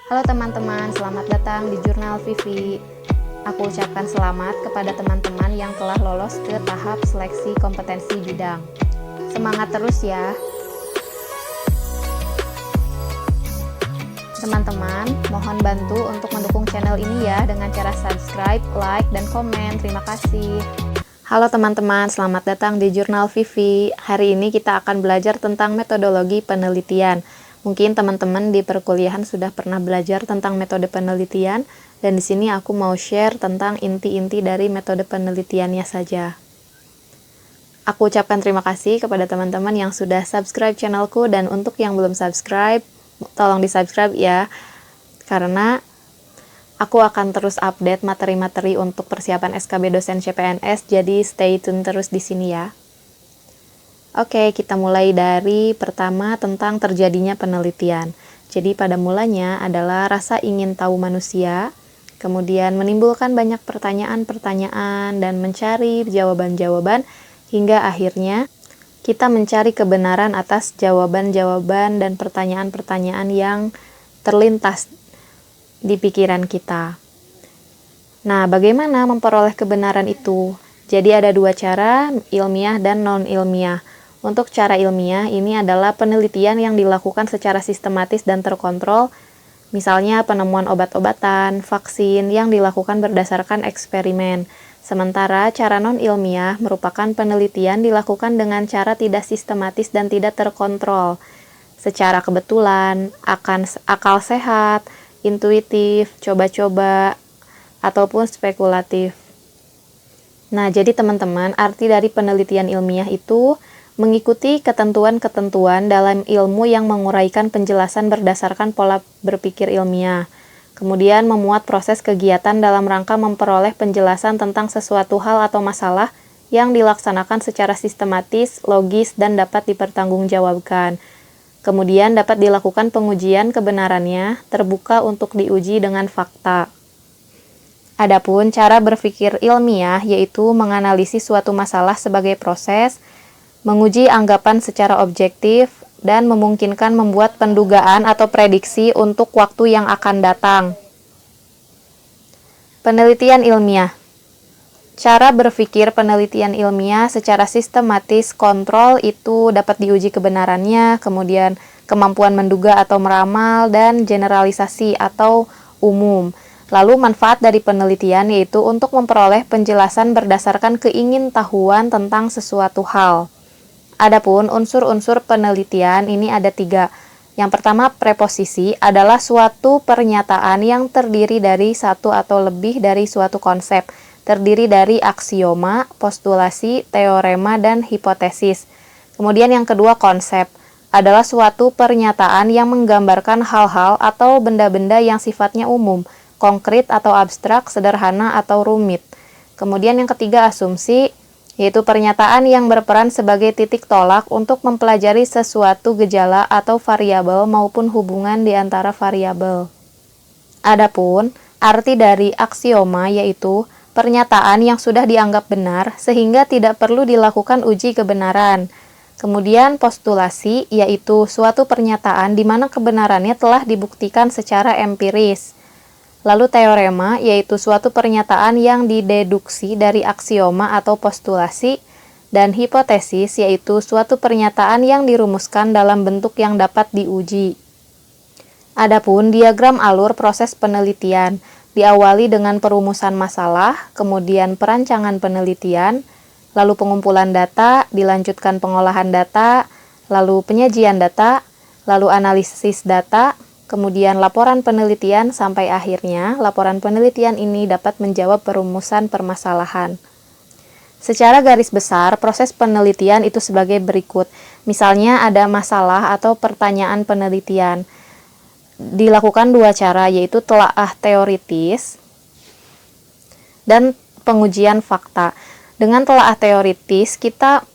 Halo teman-teman, selamat datang di Jurnal Vivi. Aku ucapkan selamat kepada teman-teman yang telah lolos ke tahap seleksi kompetensi bidang. Semangat terus ya. Teman-teman, mohon bantu untuk mendukung channel ini ya dengan cara subscribe, like, dan komen. Terima kasih. Halo teman-teman, selamat datang di Jurnal Vivi. Hari ini kita akan belajar tentang metodologi penelitian. Mungkin teman-teman di perkuliahan sudah pernah belajar tentang metode penelitian, dan di sini aku mau share tentang inti-inti dari metode penelitiannya saja. Aku ucapkan terima kasih kepada teman-teman yang sudah subscribe channelku, dan untuk yang belum subscribe, tolong di-subscribe ya, karena aku akan terus update materi-materi untuk persiapan SKB dosen CPNS, jadi stay tune terus di sini ya. Oke, kita mulai dari pertama tentang terjadinya penelitian. Jadi pada mulanya adalah rasa ingin tahu manusia, kemudian menimbulkan banyak pertanyaan-pertanyaan dan mencari jawaban-jawaban, hingga akhirnya kita mencari kebenaran atas jawaban-jawaban dan pertanyaan-pertanyaan yang terlintas di pikiran kita. Nah, bagaimana memperoleh kebenaran itu? Jadi ada dua cara, ilmiah dan non-ilmiah. Untuk cara ilmiah, ini adalah penelitian yang dilakukan secara sistematis dan terkontrol, misalnya penemuan obat-obatan, vaksin yang dilakukan berdasarkan eksperimen. Sementara cara non-ilmiah merupakan penelitian dilakukan dengan cara tidak sistematis dan tidak terkontrol, secara kebetulan, akal sehat, intuitif, coba-coba, ataupun spekulatif. Nah, jadi teman-teman, arti dari penelitian ilmiah itu mengikuti ketentuan-ketentuan dalam ilmu yang menguraikan penjelasan berdasarkan pola berpikir ilmiah. Kemudian memuat proses kegiatan dalam rangka memperoleh penjelasan tentang sesuatu hal atau masalah yang dilaksanakan secara sistematis, logis, dan dapat dipertanggungjawabkan. Kemudian dapat dilakukan pengujian kebenarannya, terbuka untuk diuji dengan fakta. Adapun cara berpikir ilmiah yaitu menganalisis suatu masalah sebagai proses, menguji anggapan secara objektif, dan memungkinkan membuat pendugaan atau prediksi untuk waktu yang akan datang. Penelitian ilmiah. Cara berpikir penelitian ilmiah secara sistematis, kontrol itu dapat diuji kebenarannya, kemudian kemampuan menduga atau meramal, dan generalisasi atau umum. Lalu manfaat dari penelitian yaitu untuk memperoleh penjelasan berdasarkan keingintahuan tentang sesuatu hal. Adapun unsur-unsur penelitian ini ada 3. Yang pertama, preposisi adalah suatu pernyataan yang terdiri dari satu atau lebih dari suatu konsep, terdiri dari aksioma, postulasi, teorema, dan hipotesis. Kemudian yang kedua, konsep adalah suatu pernyataan yang menggambarkan hal-hal atau benda-benda yang sifatnya umum, konkret atau abstrak, sederhana atau rumit. Kemudian yang ketiga, asumsi, yaitu pernyataan yang berperan sebagai titik tolak untuk mempelajari sesuatu gejala atau variabel maupun hubungan di antara variabel. Adapun arti dari aksioma yaitu pernyataan yang sudah dianggap benar sehingga tidak perlu dilakukan uji kebenaran. Kemudian postulasi yaitu suatu pernyataan di mana kebenarannya telah dibuktikan secara empiris. Lalu teorema, yaitu suatu pernyataan yang dideduksi dari aksioma atau postulasi, dan hipotesis, yaitu suatu pernyataan yang dirumuskan dalam bentuk yang dapat diuji. Adapun diagram alur proses penelitian, diawali dengan perumusan masalah, kemudian perancangan penelitian, lalu pengumpulan data, dilanjutkan pengolahan data, lalu penyajian data, lalu analisis data, kemudian laporan penelitian, sampai akhirnya laporan penelitian ini dapat menjawab perumusan permasalahan. Secara garis besar, proses penelitian itu sebagai berikut. Misalnya ada masalah atau pertanyaan penelitian. Dilakukan 2 cara, yaitu telaah teoritis dan pengujian fakta. Dengan telaah teoritis, kita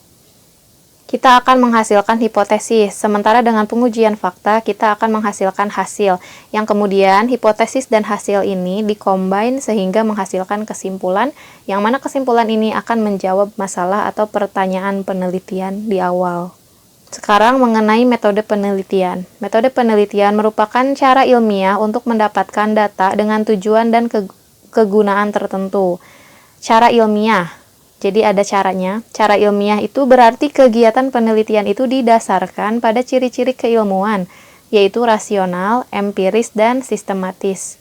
akan menghasilkan hipotesis, sementara dengan pengujian fakta kita akan menghasilkan hasil, yang kemudian hipotesis dan hasil ini dikombin sehingga menghasilkan kesimpulan, yang mana kesimpulan ini akan menjawab masalah atau pertanyaan penelitian di awal. Sekarang mengenai metode penelitian. Metode penelitian merupakan cara ilmiah untuk mendapatkan data dengan tujuan dan kegunaan tertentu. Cara ilmiah. Jadi ada caranya. Cara ilmiah itu berarti kegiatan penelitian itu didasarkan pada ciri-ciri keilmuan, yaitu rasional, empiris, dan sistematis.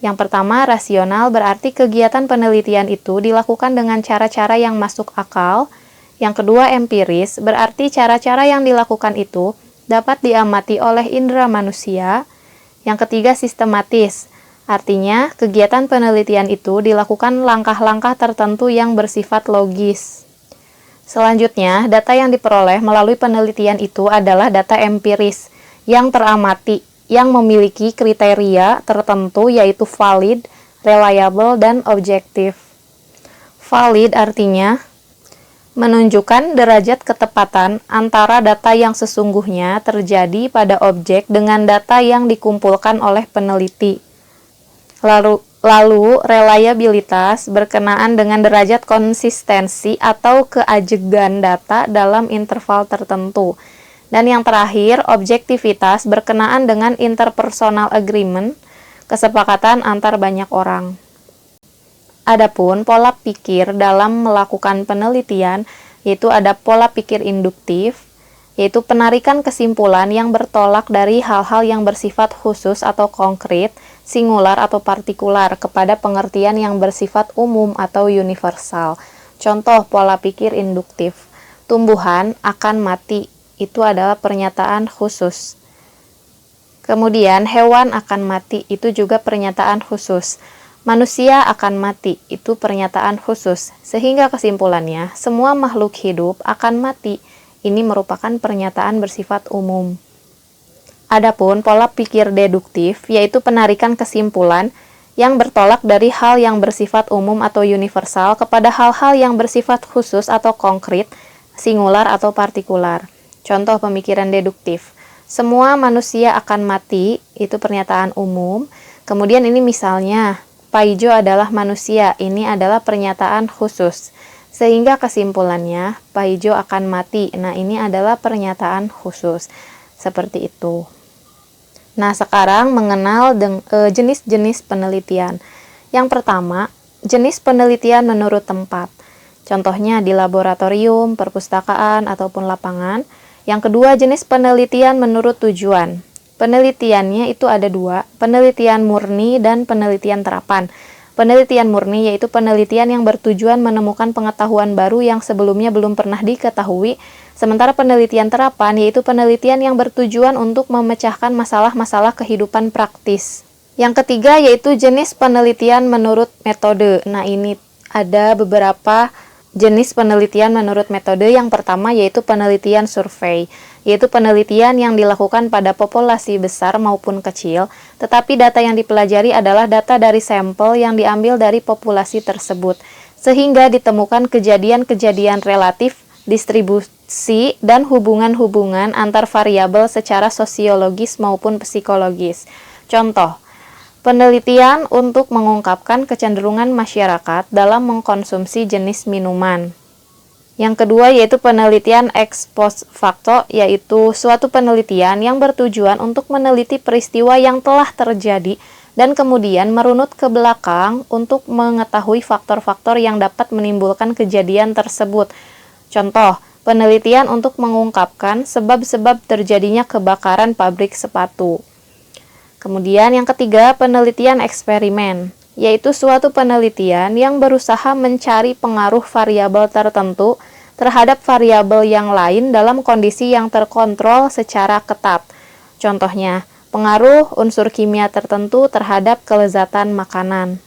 Yang pertama, rasional berarti kegiatan penelitian itu dilakukan dengan cara-cara yang masuk akal. Yang kedua, empiris, berarti cara-cara yang dilakukan itu dapat diamati oleh indera manusia. Yang ketiga, sistematis, artinya kegiatan penelitian itu dilakukan langkah-langkah tertentu yang bersifat logis. Selanjutnya, data yang diperoleh melalui penelitian itu adalah data empiris, yang teramati, yang memiliki kriteria tertentu yaitu valid, reliable, dan objektif. Valid artinya menunjukkan derajat ketepatan antara data yang sesungguhnya terjadi pada objek dengan data yang dikumpulkan oleh peneliti. Lalu reliabilitas berkenaan dengan derajat konsistensi atau keajegan data dalam interval tertentu. Dan yang terakhir, objektivitas berkenaan dengan interpersonal agreement, kesepakatan antar banyak orang. Adapun pola pikir dalam melakukan penelitian, yaitu ada pola pikir induktif, yaitu penarikan kesimpulan yang bertolak dari hal-hal yang bersifat khusus atau konkret, singular atau partikular, kepada pengertian yang bersifat umum atau universal. Contoh pola pikir induktif, tumbuhan akan mati, itu adalah pernyataan khusus. Kemudian hewan akan mati, itu juga pernyataan khusus. Manusia akan mati, itu pernyataan khusus. Sehingga kesimpulannya, semua makhluk hidup akan mati. Ini merupakan pernyataan bersifat umum. Adapun pola pikir deduktif, yaitu penarikan kesimpulan yang bertolak dari hal yang bersifat umum atau universal kepada hal-hal yang bersifat khusus atau konkret, singular atau partikular. Contoh pemikiran deduktif. Semua manusia akan mati, itu pernyataan umum. Kemudian ini misalnya, Paijo adalah manusia, ini adalah pernyataan khusus. Sehingga kesimpulannya, Paijo akan mati. Nah, ini adalah pernyataan khusus. Seperti itu. Nah, sekarang mengenal jenis-jenis penelitian. Yang pertama, jenis penelitian menurut tempat. Contohnya di laboratorium, perpustakaan, ataupun lapangan. Yang kedua, jenis penelitian menurut tujuan. Penelitiannya itu ada dua, penelitian murni dan penelitian terapan. Penelitian murni yaitu penelitian yang bertujuan menemukan pengetahuan baru yang sebelumnya belum pernah diketahui, sementara penelitian terapan yaitu penelitian yang bertujuan untuk memecahkan masalah-masalah kehidupan praktis. Yang ketiga yaitu jenis penelitian menurut metode. Nah, ini ada beberapa jenis penelitian menurut metode. Yang pertama yaitu penelitian survei, yaitu penelitian yang dilakukan pada populasi besar maupun kecil, tetapi data yang dipelajari adalah data dari sampel yang diambil dari populasi tersebut, sehingga ditemukan kejadian-kejadian relatif, distribusi, dan hubungan-hubungan antar variabel secara sosiologis maupun psikologis. Contoh, penelitian untuk mengungkapkan kecenderungan masyarakat dalam mengkonsumsi jenis minuman. Yang kedua yaitu penelitian ex post facto, yaitu suatu penelitian yang bertujuan untuk meneliti peristiwa yang telah terjadi dan kemudian merunut ke belakang untuk mengetahui faktor-faktor yang dapat menimbulkan kejadian tersebut. Contoh, penelitian untuk mengungkapkan sebab-sebab terjadinya kebakaran pabrik sepatu. Kemudian yang ketiga, penelitian eksperimen, yaitu suatu penelitian yang berusaha mencari pengaruh variabel tertentu terhadap variabel yang lain dalam kondisi yang terkontrol secara ketat. Contohnya, pengaruh unsur kimia tertentu terhadap kelezatan makanan.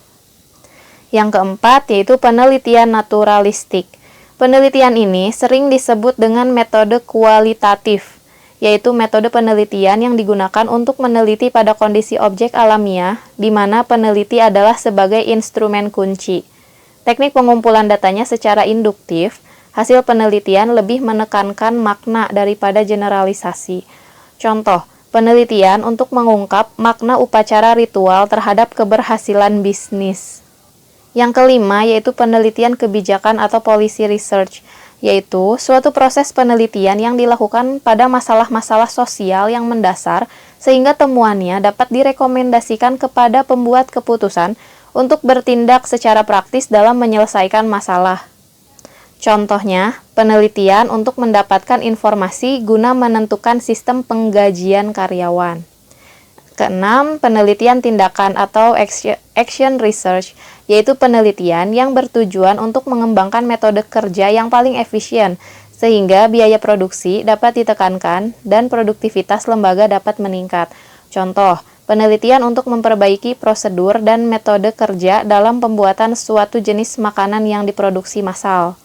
Yang keempat yaitu penelitian naturalistik. Penelitian ini sering disebut dengan metode kualitatif, yaitu metode penelitian yang digunakan untuk meneliti pada kondisi objek alamiah, di mana peneliti adalah sebagai instrumen kunci. Teknik pengumpulan datanya secara induktif, hasil penelitian lebih menekankan makna daripada generalisasi. Contoh, penelitian untuk mengungkap makna upacara ritual terhadap keberhasilan bisnis. Yang kelima yaitu penelitian kebijakan atau policy research, yaitu suatu proses penelitian yang dilakukan pada masalah-masalah sosial yang mendasar sehingga temuannya dapat direkomendasikan kepada pembuat keputusan untuk bertindak secara praktis dalam menyelesaikan masalah. Contohnya, penelitian untuk mendapatkan informasi guna menentukan sistem penggajian karyawan. Keenam, penelitian tindakan atau action research, yaitu penelitian yang bertujuan untuk mengembangkan metode kerja yang paling efisien, sehingga biaya produksi dapat ditekankan dan produktivitas lembaga dapat meningkat. Contoh, penelitian untuk memperbaiki prosedur dan metode kerja dalam pembuatan suatu jenis makanan yang diproduksi massal.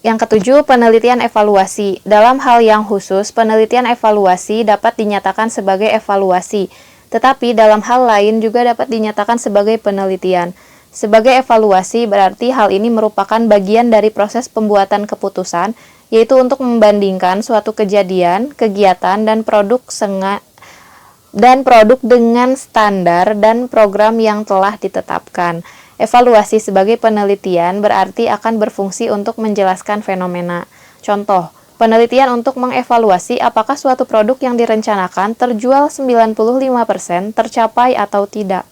Yang ketujuh, penelitian evaluasi. Dalam hal yang khusus, penelitian evaluasi dapat dinyatakan sebagai evaluasi, tetapi dalam hal lain juga dapat dinyatakan sebagai penelitian. Sebagai evaluasi berarti hal ini merupakan bagian dari proses pembuatan keputusan, yaitu untuk membandingkan suatu kejadian, kegiatan, dan produk dengan standar dan program yang telah ditetapkan. Evaluasi sebagai penelitian berarti akan berfungsi untuk menjelaskan fenomena. Contoh, penelitian untuk mengevaluasi apakah suatu produk yang direncanakan terjual 95% tercapai atau tidak.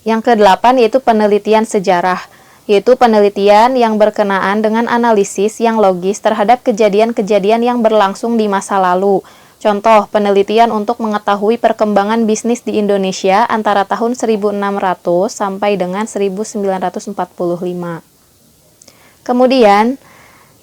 Yang kedelapan yaitu penelitian sejarah, yaitu penelitian yang berkenaan dengan analisis yang logis terhadap kejadian-kejadian yang berlangsung di masa lalu. Contoh, penelitian untuk mengetahui perkembangan bisnis di Indonesia antara tahun 1600 sampai dengan 1945. Kemudian,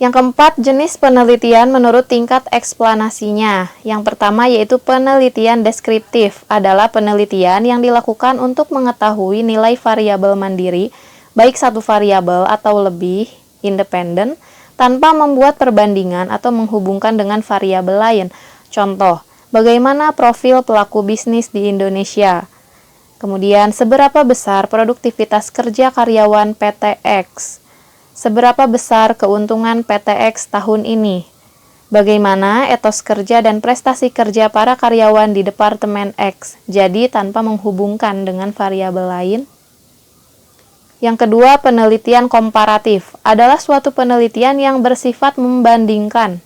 yang keempat, jenis penelitian menurut tingkat eksplanasinya. Yang pertama yaitu penelitian deskriptif, adalah penelitian yang dilakukan untuk mengetahui nilai variabel mandiri, baik satu variabel atau lebih, independen, tanpa membuat perbandingan atau menghubungkan dengan variabel lain. Contoh, bagaimana profil pelaku bisnis di Indonesia? Kemudian, seberapa besar produktivitas kerja karyawan PT X? Seberapa besar keuntungan PT X tahun ini? Bagaimana etos kerja dan prestasi kerja para karyawan di Departemen X? Jadi, tanpa menghubungkan dengan variabel lain. Yang kedua, penelitian komparatif adalah suatu penelitian yang bersifat membandingkan.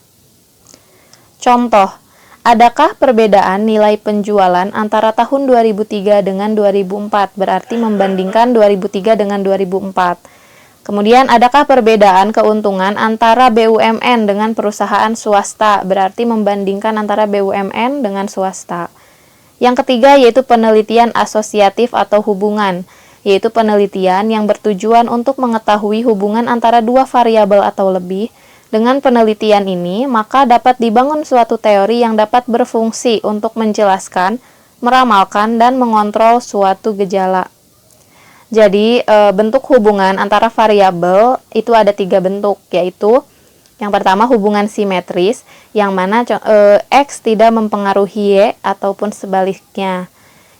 Contoh, adakah perbedaan nilai penjualan antara tahun 2003 dengan 2004? Berarti membandingkan 2003 dengan 2004. Kemudian, adakah perbedaan keuntungan antara BUMN dengan perusahaan swasta? Berarti membandingkan antara BUMN dengan swasta. Yang ketiga yaitu penelitian asosiatif atau hubungan, yaitu penelitian yang bertujuan untuk mengetahui hubungan antara dua variabel atau lebih. Dengan penelitian ini, maka dapat dibangun suatu teori yang dapat berfungsi untuk menjelaskan, meramalkan, dan mengontrol suatu gejala. Jadi, bentuk hubungan antara variabel itu ada 3 bentuk, yaitu yang pertama hubungan simetris, yang mana X tidak mempengaruhi Y ataupun sebaliknya.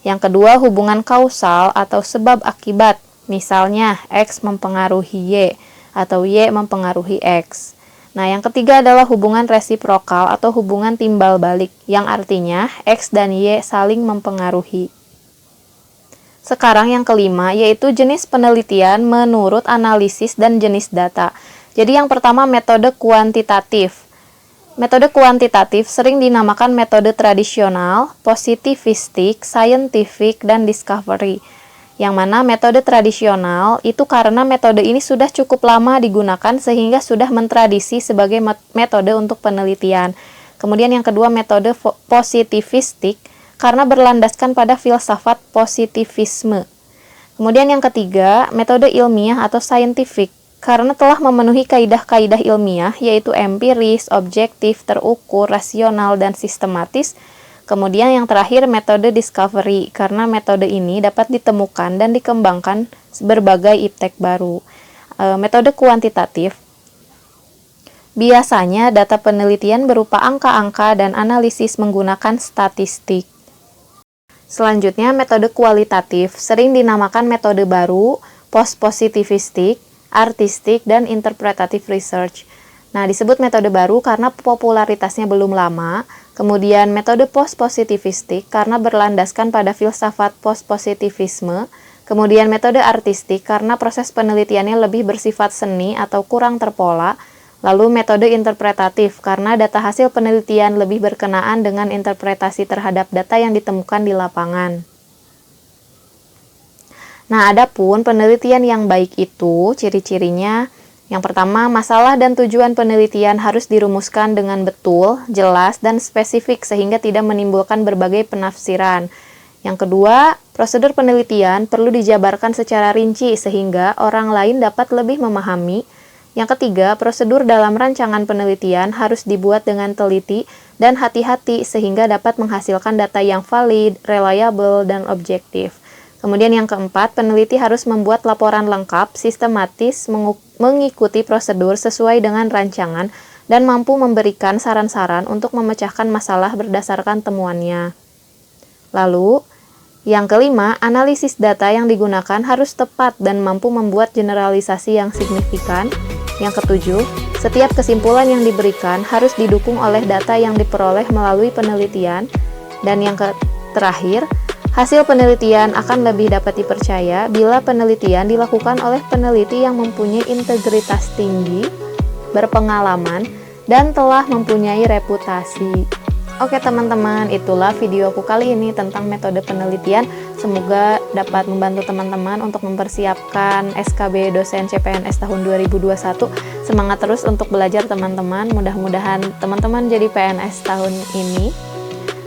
Yang kedua, hubungan kausal atau sebab akibat, misalnya X mempengaruhi Y atau Y mempengaruhi X. Nah, yang ketiga adalah hubungan resiprokal atau hubungan timbal balik, yang artinya X dan Y saling mempengaruhi. Sekarang yang kelima, yaitu jenis penelitian menurut analisis dan jenis data. Jadi yang pertama metode kuantitatif. Metode kuantitatif sering dinamakan metode tradisional, positivistik, scientific, dan discovery. Yang mana metode tradisional itu karena metode ini sudah cukup lama digunakan sehingga sudah mentradisi sebagai metode untuk penelitian. Kemudian yang kedua metode positivistik karena berlandaskan pada filsafat positivisme. Kemudian yang ketiga metode ilmiah atau scientific karena telah memenuhi kaidah-kaidah ilmiah yaitu empiris, objektif, terukur, rasional, dan sistematis. Kemudian yang terakhir metode discovery, karena metode ini dapat ditemukan dan dikembangkan berbagai iptek baru. Metode kuantitatif, biasanya data penelitian berupa angka-angka dan analisis menggunakan statistik. Selanjutnya metode kualitatif, sering dinamakan metode baru, post-positivistik, artistik, dan interpretative research. Nah, disebut metode baru karena popularitasnya belum lama. Kemudian metode post-positivistik karena berlandaskan pada filsafat post-positivisme. Kemudian metode artistik karena proses penelitiannya lebih bersifat seni atau kurang terpola. Lalu metode interpretatif, karena data hasil penelitian lebih berkenaan dengan interpretasi terhadap data yang ditemukan di lapangan. Nah, adapun penelitian yang baik itu, ciri-cirinya, yang pertama, masalah dan tujuan penelitian harus dirumuskan dengan betul, jelas, dan spesifik sehingga tidak menimbulkan berbagai penafsiran. Yang kedua, prosedur penelitian perlu dijabarkan secara rinci sehingga orang lain dapat lebih memahami. Yang ketiga, prosedur dalam rancangan penelitian harus dibuat dengan teliti dan hati-hati sehingga dapat menghasilkan data yang valid, reliable, dan objektif. Kemudian yang keempat, peneliti harus membuat laporan lengkap, sistematis, mengikuti prosedur sesuai dengan rancangan, dan mampu memberikan saran-saran untuk memecahkan masalah berdasarkan temuannya. Lalu, yang kelima, analisis data yang digunakan harus tepat dan mampu membuat generalisasi yang signifikan. Yang ketujuh, setiap kesimpulan yang diberikan harus didukung oleh data yang diperoleh melalui penelitian. Dan yang terakhir, hasil penelitian akan lebih dapat dipercaya bila penelitian dilakukan oleh peneliti yang mempunyai integritas tinggi, berpengalaman, dan telah mempunyai reputasi. Oke teman-teman, itulah videoku kali ini tentang metode penelitian. Semoga dapat membantu teman-teman untuk mempersiapkan SKB dosen CPNS tahun 2021. Semangat terus untuk belajar teman-teman, mudah-mudahan teman-teman jadi PNS tahun ini.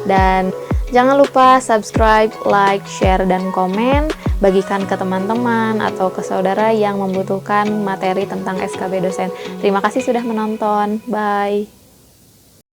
Dan jangan lupa subscribe, like, share, dan komen. Bagikan ke teman-teman atau ke saudara yang membutuhkan materi tentang SKB dosen. Terima kasih sudah menonton, bye.